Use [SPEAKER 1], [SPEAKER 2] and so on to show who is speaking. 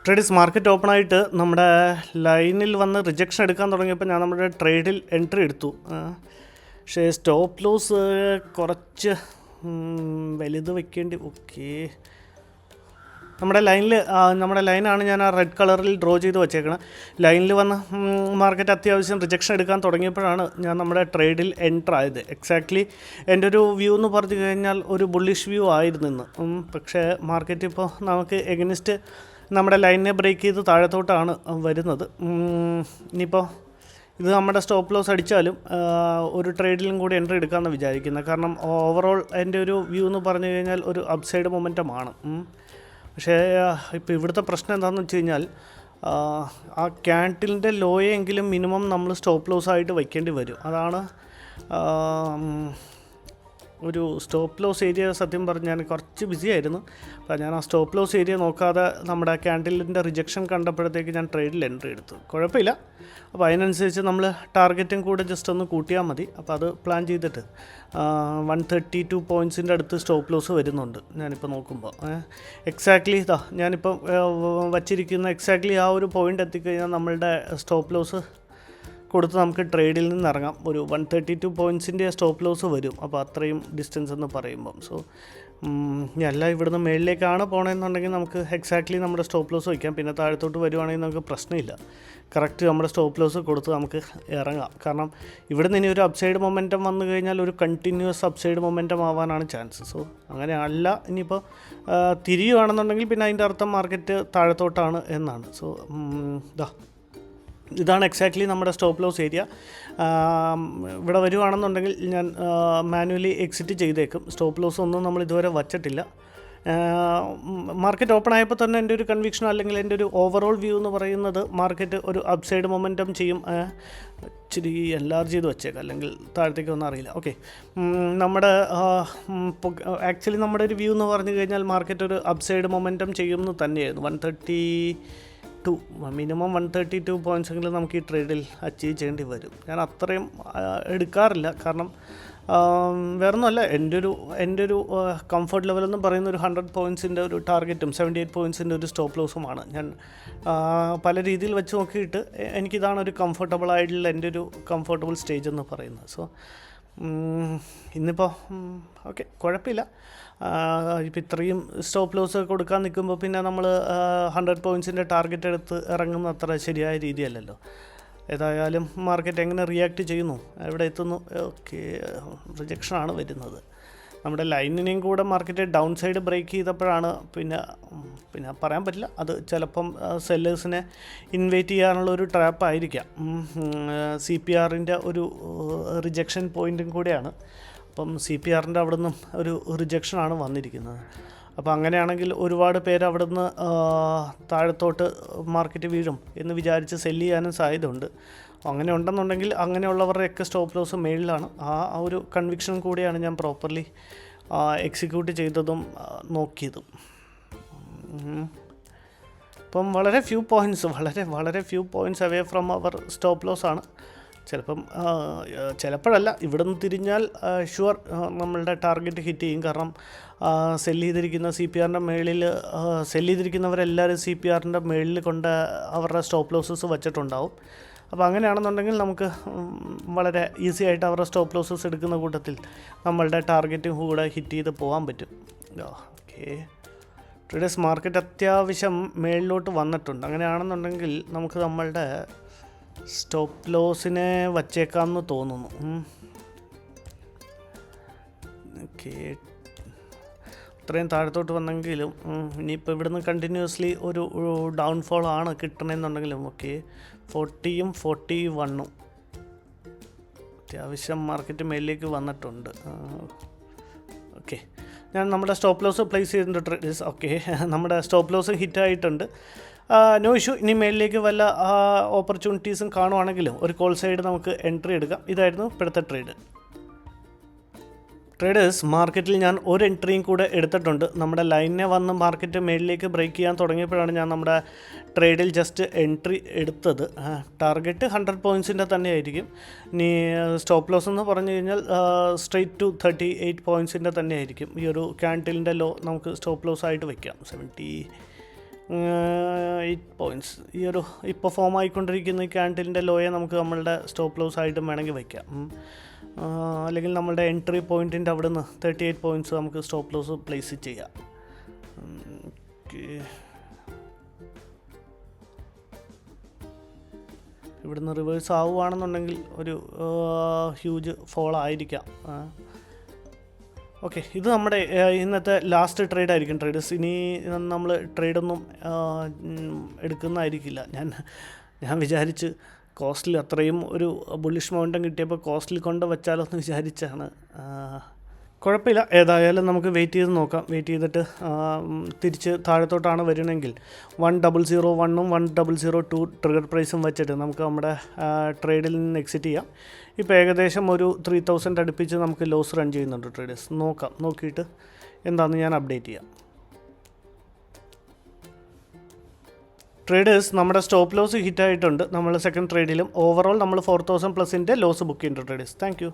[SPEAKER 1] Traders market open ആയിട്ട് നമ്മുടെ ലൈനിൽ വന്ന് റിജക്ഷൻ എടുക്കാൻ തുടങ്ങിയപ്പോൾ ഞാൻ നമ്മുടെ ട്രേഡിൽ എൻട്രി എടുത്തു. പക്ഷേ സ്റ്റോപ്പ് ലോസ് കുറച്ച് വലുത് വയ്ക്കേണ്ടി. ഓക്കെ, നമ്മുടെ ലൈനാണ് ഞാൻ ആ റെഡ് കളറിൽ ഡ്രോ ചെയ്ത് വച്ചേക്കണം. ലൈനിൽ വന്ന് മാർക്കറ്റ് അത്യാവശ്യം റിജക്ഷൻ എടുക്കാൻ തുടങ്ങിയപ്പോഴാണ് ഞാൻ നമ്മുടെ ട്രേഡിൽ എൻ്റർ ആയത്. എക്സാക്ട്ലി എൻ്റെ ഒരു വ്യൂ എന്ന് പറഞ്ഞു കഴിഞ്ഞാൽ ഒരു ബുള്ളിഷ് വ്യൂ ആയിരുന്നു ഇന്ന്. പക്ഷേ മാർക്കറ്റ് ഇപ്പോൾ നമുക്ക് എഗനിസ്റ്റ് നമ്മുടെ ലൈനിനെ ബ്രേക്ക് ചെയ്ത് താഴത്തോട്ടാണ് വരുന്നത്. ഇനിയിപ്പോൾ ഇത് നമ്മുടെ സ്റ്റോപ്പ് ലോസ് അടിച്ചാലും ഒരു ട്രേഡിലും കൂടി എൻട്രി എടുക്കാമെന്ന് വിചാരിക്കുന്നത്. കാരണം ഓവറോൾ എൻ്റെ ഒരു വ്യൂ എന്ന് പറഞ്ഞു കഴിഞ്ഞാൽ ഒരു അപ്സൈഡ് മൊമെൻറ്റമാണ്. പക്ഷേ ഇപ്പോൾ ഇവിടുത്തെ പ്രശ്നം എന്താണെന്ന് വെച്ച് കഴിഞ്ഞാൽ ആ ക്യാൻഡിലിൻ്റെ ലോയെങ്കിലും മിനിമം നമ്മൾ സ്റ്റോപ്പ് ലോസ് ആയിട്ട് വയ്ക്കേണ്ടി വരും. അതാണ് ഒരു സ്റ്റോപ്പ് ലോസ് ഏരിയ. സത്യം പറഞ്ഞ് ഞാൻ കുറച്ച് ബിസി ആയിരുന്നു. അപ്പോൾ ഞാൻ ആ സ്റ്റോപ്പ് ലോസ് ഏരിയ നോക്കാതെ നമ്മുടെ ക്യാൻഡിലിൻ്റെ റിജക്ഷൻ കണ്ടപ്പോഴത്തേക്ക് ഞാൻ ട്രേഡിൽ എൻട്രി എടുത്തു. കുഴപ്പമില്ല. അപ്പോൾ അതിനനുസരിച്ച് നമ്മൾ ടാർഗറ്റും കൂടെ ജസ്റ്റ് ഒന്ന് കൂട്ടിയാൽ മതി. അപ്പോൾ അത് പ്ലാൻ ചെയ്തിട്ട് 132 പോയിൻറ്റ്സിൻ്റെ അടുത്ത് സ്റ്റോപ്പ് ലോസ് വരുന്നുണ്ട് ഞാനിപ്പോൾ നോക്കുമ്പോൾ. എക്സാക്ട്ലി ഇതാ ഞാനിപ്പോൾ വച്ചിരിക്കുന്ന എക്സാക്ട്ലി ആ ഒരു പോയിൻ്റ് എത്തിക്കഴിഞ്ഞാൽ നമ്മളുടെ സ്റ്റോപ്പ് ലോസ് കൊടുത്ത് നമുക്ക് ട്രേഡിൽ നിന്ന് ഇറങ്ങാം. ഒരു 132 പോയിൻറ്റ്സിൻ്റെ സ്റ്റോപ്പ് ലോസ് വരും. അപ്പോൾ അത്രയും ഡിസ്റ്റൻസ് എന്ന് പറയുമ്പം എല്ലാം ഇവിടുന്ന് മേളിലേക്കാണ് പോകണമെന്നുണ്ടെങ്കിൽ നമുക്ക് എക്സാക്ട്ലി നമ്മുടെ സ്റ്റോപ്പ് ലോസ് വയ്ക്കാം. പിന്നെ താഴത്തോട്ട് വരുവാണെങ്കിൽ നമുക്ക് പ്രശ്നമില്ല. കറക്റ്റ് നമ്മുടെ സ്റ്റോപ്പ് ലോസ് കൊടുത്ത് നമുക്ക് ഇറങ്ങാം. കാരണം ഇവിടുന്ന് ഇനി ഒരു അപ്സൈഡ് മൊമെൻറ്റം വന്നു കഴിഞ്ഞാൽ ഒരു കണ്ടിന്യൂസ് അപ്സൈഡ് മൊമെൻറ്റം ആവാനാണ് ചാൻസ്. സോ അങ്ങനെ അല്ല, ഇനിയിപ്പോൾ തിരിയുകയാണെന്നുണ്ടെങ്കിൽ പിന്നെ അതിൻ്റെ അർത്ഥം മാർക്കറ്റ് താഴത്തോട്ടാണ് എന്നാണ്. സോ ഇതാണ് എക്സാക്ട്ലി നമ്മുടെ സ്റ്റോപ്പ് ലോസ് ഏരിയ. ഇവിടെ വരുവാണെന്നുണ്ടെങ്കിൽ ഞാൻ മാനുവലി എക്സിറ്റ് ചെയ്തേക്കും. സ്റ്റോപ്പ് ലോസ് ഒന്നും നമ്മൾ ഇതുവരെ വച്ചിട്ടില്ല. മാർക്കറ്റ് ഓപ്പൺ ആയപ്പോൾ തന്നെ എൻ്റെ ഒരു കൺവിക്ഷൻ അല്ലെങ്കിൽ എൻ്റെ ഒരു ഓവറോൾ വ്യൂ എന്ന് പറയുന്നത് മാർക്കറ്റ് ഒരു അപ്സൈഡ് മൊമെൻറ്റം ചെയ്യും. ഇച്ചിരി എൻലാർജ് ചെയ്ത് വെച്ചേക്കാം, അല്ലെങ്കിൽ താഴത്തേക്കൊന്നും അറിയില്ല. ഓക്കെ, നമ്മുടെ ആക്ച്വലി നമ്മുടെ ഒരു വ്യൂ എന്ന് പറഞ്ഞു കഴിഞ്ഞാൽ മാർക്കറ്റ് ഒരു അപ്സൈഡ് മൊമെൻറ്റം ചെയ്യുമെന്ന് തന്നെയായിരുന്നു. 132 മിനിമം 132 പോയിൻറ്റ്സ് എങ്കിലും നമുക്ക് ഈ ട്രേഡിൽ അച്ചീവ് ചെയ്യേണ്ടി വരും. ഞാൻ അത്രയും എടുക്കാറില്ല. കാരണം വേറൊന്നുമല്ല, എൻ്റെ ഒരു കംഫർട്ട് ലെവൽ എന്ന് പറയുന്ന ഒരു 100 പോയിൻറ്റ്സിൻ്റെ ഒരു ടാർഗറ്റും 78 പോയിൻറ്റ്സിൻ്റെ ഒരു സ്റ്റോപ്പ് ലോസുമാണ്. ഞാൻ പല രീതിയിൽ വെച്ച് നോക്കിയിട്ട് എനിക്കിതാണ് ഒരു കംഫർട്ടബിൾ ആയിട്ടുള്ള എൻ്റെ ഒരു കംഫർട്ടബിൾ സ്റ്റേജ് എന്ന് പറയുന്നത്. സോ ഇന്നിപ്പോൾ ഓക്കെ, കുഴപ്പമില്ല. ഇപ്പോൾ ഇത്രയും സ്റ്റോപ്പ് ലോസ് കൊടുക്കാൻ നിൽക്കുമ്പോൾ പിന്നെ നമ്മൾ 100 പോയിൻറ്റ്സിൻ്റെ ടാർഗറ്റ് എടുത്ത് ഇറങ്ങുന്ന അത്ര ശരിയായ രീതിയല്ലല്ലോ. ഏതായാലും മാർക്കറ്റ് എങ്ങനെ റിയാക്ട് ചെയ്യുന്നു, എവിടെ എത്തുന്നു? ഓക്കെ, റിജക്ഷനാണ് വരുന്നത്. നമ്മുടെ ലൈനിനെയും കൂടെ മാർക്കറ്റ് ഡൗൺ സൈഡ് ബ്രേക്ക് ചെയ്തപ്പോഴാണ് പിന്നെ പറയാൻ പറ്റില്ല. അത് ചിലപ്പം സെല്ലേഴ്സിനെ ഇൻവൈറ്റ് ചെയ്യാനുള്ള ഒരു ട്രാപ്പ് ആയിരിക്കാം. CPRൻ്റെ ഒരു റിജക്ഷൻ പോയിൻറ്റും കൂടെയാണ്. അപ്പം CPRൻ്റെ അവിടെ നിന്നും ഒരു റിജക്ഷനാണ് വന്നിരിക്കുന്നത്. അപ്പോൾ അങ്ങനെയാണെങ്കിൽ ഒരുപാട് പേര് അവിടെ നിന്ന് താഴത്തോട്ട് മാർക്കറ്റ് വീഴും എന്ന് വിചാരിച്ച് സെല്ല് ചെയ്യാനും സാധ്യതയുണ്ട്. അങ്ങനെ ഉണ്ടെന്നുണ്ടെങ്കിൽ അങ്ങനെയുള്ളവരുടെയൊക്കെ സ്റ്റോപ്പ് ലോസ് മേളിലാണ്. ആ ഒരു കൺവിക്ഷൻ കൂടിയാണ് ഞാൻ പ്രോപ്പർലി എക്സിക്യൂട്ട് ചെയ്തതും നോക്കിയതും. ഇപ്പം വളരെ few points away from our stop loss ആണ്. ചിലപ്പോഴല്ല, ഇവിടെ നിന്ന് തിരിഞ്ഞാൽ ഷുവർ നമ്മളുടെ ടാർഗറ്റ് ഹിറ്റ് ചെയ്യും. കാരണം സെല്ല് ചെയ്തിരിക്കുന്ന CPRൻ്റെ മേളിൽ സെല്ല് ചെയ്തിരിക്കുന്നവരെല്ലാവരും CPRൻ്റെ മേളിൽ കൊണ്ട് അവരുടെ സ്റ്റോപ്പ് ലോസസ് വച്ചിട്ടുണ്ടാവും. അപ്പോൾ അങ്ങനെയാണെന്നുണ്ടെങ്കിൽ നമുക്ക് വളരെ ഈസി ആയിട്ട് അവരുടെ സ്റ്റോപ്പ് ലോസസ് എടുക്കുന്ന കൂട്ടത്തിൽ നമ്മളുടെ ടാർഗറ്റും കൂടെ ഹിറ്റ് ചെയ്ത് പോകാൻ പറ്റും. ഓക്കെ, ട്രേഡേഴ്സ് മാർക്കറ്റ് അത്യാവശ്യം മേളിലോട്ട് വന്നിട്ടുണ്ട്. അങ്ങനെയാണെന്നുണ്ടെങ്കിൽ നമുക്ക് നമ്മളുടെ സ്റ്റോപ്പ് ലോസിനെ വച്ചേക്കാമെന്ന് തോന്നുന്നു. ഓക്കെ, ഇത്രയും താഴത്തോട്ട് വന്നെങ്കിലും ഇനിയിപ്പോൾ ഇവിടുന്ന് കണ്ടിന്യൂസ്ലി ഒരു ഡൗൺഫോൾ ആണ് കിട്ടണമെന്നുണ്ടെങ്കിലും. ഓക്കെ, 40യും 41 അത്യാവശ്യം മാർക്കറ്റ് മേലിലേക്ക് വന്നിട്ടുണ്ട്. ഓക്കെ, ഞാൻ നമ്മുടെ സ്റ്റോപ്പ് ലോസ് പ്ലേസ് ചെയ്തിട്ടുണ്ട് ട്രേഡേഴ്സ്. ഓക്കെ, നമ്മുടെ സ്റ്റോപ്പ് ലോസ് ഹിറ്റായിട്ടുണ്ട്. No issue. ഇനി മേളിലേക്ക് വല്ല ഓപ്പർച്യൂണിറ്റീസും കാണുവാണെങ്കിലും ഒരു കോൾ സൈഡ് നമുക്ക് എൻട്രി എടുക്കാം. ഇതായിരുന്നു ഇപ്പോഴത്തെ ട്രേഡേഴ്സ് മാർക്കറ്റിൽ ഞാൻ ഒരു എൻട്രിയും കൂടെ എടുത്തിട്ടുണ്ട്. നമ്മുടെ ലൈനിനെ വന്ന് മാർക്കറ്റ് മേളിലേക്ക് ബ്രേക്ക് ചെയ്യാൻ തുടങ്ങിയപ്പോഴാണ് ഞാൻ നമ്മുടെ ട്രേഡിൽ ജസ്റ്റ് എൻട്രി എടുത്തത്. ടാർഗറ്റ് 100 പോയിൻറ്റ്സിൻ്റെ തന്നെ ആയിരിക്കും. ഇനി സ്റ്റോപ്പ് ലോസ് എന്ന് പറഞ്ഞു കഴിഞ്ഞാൽ സ്ട്രെയിറ്റ് ടു 38 പോയിൻറ്റ്സിൻ്റെ തന്നെ ആയിരിക്കും. ഈ ഒരു ക്യാൻഡിലിൻ്റെ ലോ നമുക്ക് സ്റ്റോപ്പ് ലോസ് ആയിട്ട് വയ്ക്കാം. 70 8 പോയിൻറ്റ്സ്. ഈ ഒരു ഇപ്പോൾ ഫോം ആയിക്കൊണ്ടിരിക്കുന്ന ഈ ക്യാൻഡിലിൻ്റെ ലോയെ നമുക്ക് നമ്മളുടെ സ്റ്റോപ്പ് ലോസ് ആയിട്ടും വേണമെങ്കിൽ വയ്ക്കാം. അല്ലെങ്കിൽ നമ്മളുടെ എൻട്രി പോയിൻറ്റിൻ്റെ അവിടെ നിന്ന് 38 പോയിൻറ്റ്സ് നമുക്ക് സ്റ്റോപ്പ് ലോസ് പ്ലേസ് ചെയ്യാം. ഇവിടുന്ന് റിവേഴ്സ് ആവുകയാണെന്നുണ്ടെങ്കിൽ ഒരു ഹ്യൂജ് ഫോൾ ആയിരിക്കാം. ഓക്കെ, ഇത് നമ്മുടെ ഇന്നത്തെ ലാസ്റ്റ് ട്രേഡ് ആയിരിക്കും ട്രേഡേഴ്സ്. ഇനി നമ്മൾ ട്രേഡൊന്നും എടുക്കുന്നതായിരിക്കില്ല. ഞാൻ വിചാരിച്ച് കോസ്റ്റിൽ അത്രയും ഒരു ബുള്ളിഷ് മൊമെൻ്റം കിട്ടിയപ്പോൾ കോസ്റ്റിൽ കൊണ്ട് വെച്ചാലോ എന്ന് വിചാരിച്ചാണ്. കുഴപ്പമില്ല, ഏതായാലും നമുക്ക് വെയിറ്റ് ചെയ്ത് നോക്കാം. വെയിറ്റ് ചെയ്തിട്ട് തിരിച്ച് താഴത്തോട്ടാണ് വരുന്നെങ്കിൽ 1001ഉം 1002 ട്രിഗർ പ്രൈസും വെച്ചിട്ട് നമുക്ക് നമ്മുടെ ട്രേഡിൽ നിന്ന് എക്സിറ്റ് ചെയ്യാം. ഇപ്പോൾ ഏകദേശം ഒരു 3000 അടുപ്പിച്ച് നമുക്ക് ലോസ് റൺ ചെയ്യുന്നുണ്ട് ട്രേഡേഴ്സ്. നോക്കിയിട്ട് എന്താണെന്ന് ഞാൻ അപ്ഡേറ്റ് ചെയ്യാം. ട്രേഡേഴ്സ്, നമ്മുടെ സ്റ്റോപ്പ് ലോസ് ഹിറ്റായിട്ടുണ്ട്. നമ്മൾ സെക്കൻഡ് ട്രേഡിലും ഓവറോൾ നമ്മൾ 4000+ ലോസ് ബുക്ക് ചെയ്യുന്നുണ്ട് ട്രേഡേഴ്സ്. Thank you.